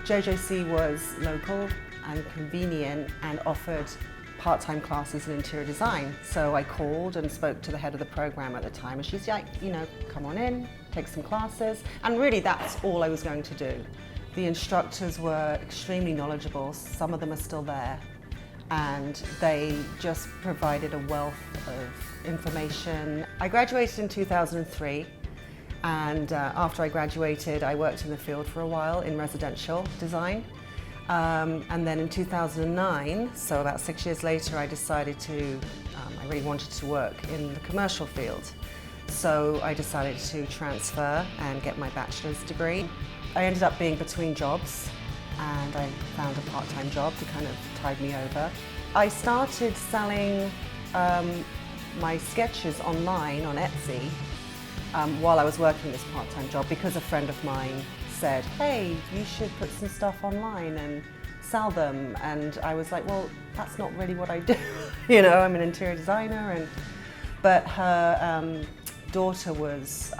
JJC was local and convenient and offered part-time classes in interior design. So I called and spoke to the head of the program at the time, and she's like, you know, come on in, take some classes. And really that's all I was going to do. The instructors were extremely knowledgeable, some of them are still there, and they just provided a wealth of information. I graduated in 2003, and after I graduated I worked in the field for a while in residential design. And then in 2009, so about 6 years later, I decided I really wanted to work in the commercial field. So I decided to transfer and get my bachelor's degree. I ended up being between jobs, and I found a part-time job to kind of tide me over. I started selling my sketches online on Etsy while I was working this part-time job, because a friend of mine said, hey, you should put some stuff online and sell them. And I was like, well, that's not really what I do. You know, I'm an interior designer. But her daughter was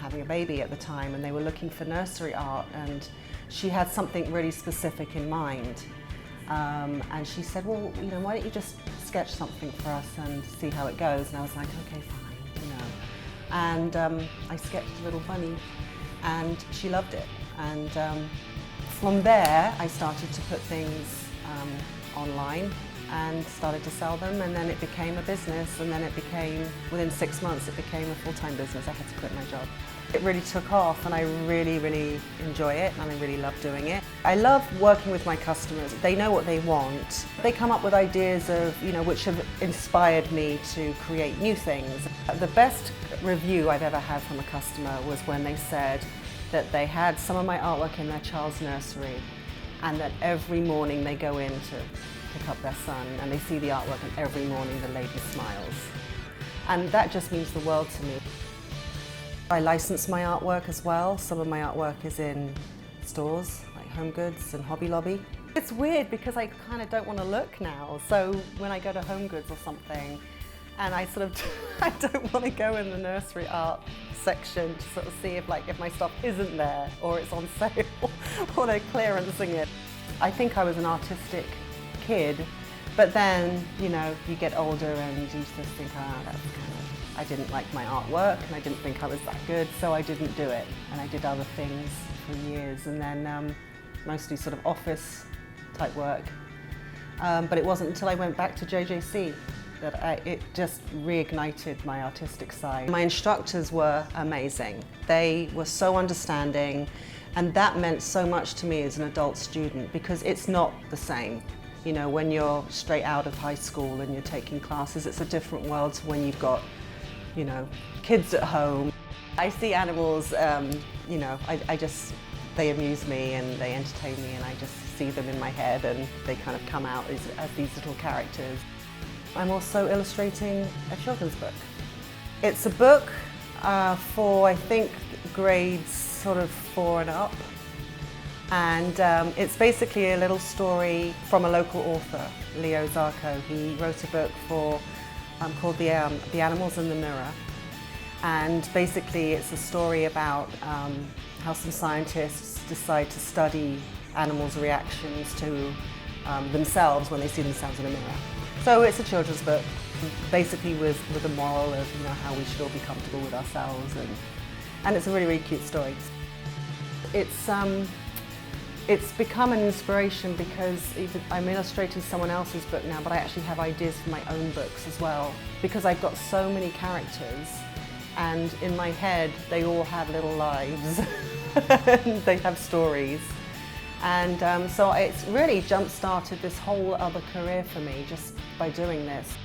having a baby at the time, and they were looking for nursery art, and she had something really specific in mind. And she said, well, you know, why don't you just sketch something for us and see how it goes? And I was like, okay, fine, you know. And I sketched a little bunny, and she loved it. And from there, I started to put things online and started to sell them, and then it became a business, and then it became, within 6 months, it became a full-time business. I had to quit my job. It really took off, and I really, really enjoy it, and I really love doing it. I love working with my customers. They know what they want. They come up with ideas of, you know, which have inspired me to create new things. The best review I've ever had from a customer was when they said that they had some of my artwork in their child's nursery, and that every morning they go in to pick up their son and they see the artwork, and every morning the lady smiles. And that just means the world to me. I license my artwork as well. Some of my artwork is in stores like HomeGoods and Hobby Lobby. It's weird because I kind of don't want to look now. So when I go to HomeGoods or something, and I sort of, I don't want to go in the nursery art section to sort of see if my stuff isn't there, or it's on sale, or they're clearancing it. I think I was an artistic kid, but then, you know, you get older and you just think, that's kind of, I didn't like my artwork, and I didn't think I was that good, so I didn't do it. And I did other things for years, and then mostly sort of office type work. But it wasn't until I went back to JJC that it just reignited my artistic side. My instructors were amazing. They were so understanding, and that meant so much to me as an adult student, because it's not the same. You know, when you're straight out of high school and you're taking classes, it's a different world to when you've got, you know, kids at home. I see animals, you know, they amuse me and they entertain me, and I just see them in my head, and they kind of come out as these little characters. I'm also illustrating a children's book. It's a book for, I think, grades sort of 4 and up. And it's basically a little story from a local author, Leo Zarco. He wrote a book called The Animals in the Mirror. And basically it's a story about how some scientists decide to study animals' reactions to themselves when they see themselves in a mirror. So it's a children's book, basically with a moral of, you know, how we should all be comfortable with ourselves, and it's a really, really cute story. It's become an inspiration because I'm illustrating someone else's book now, but I actually have ideas for my own books as well, because I've got so many characters, and in my head they all have little lives and they have stories. And so it's really jump-started this whole other career for me just by doing this.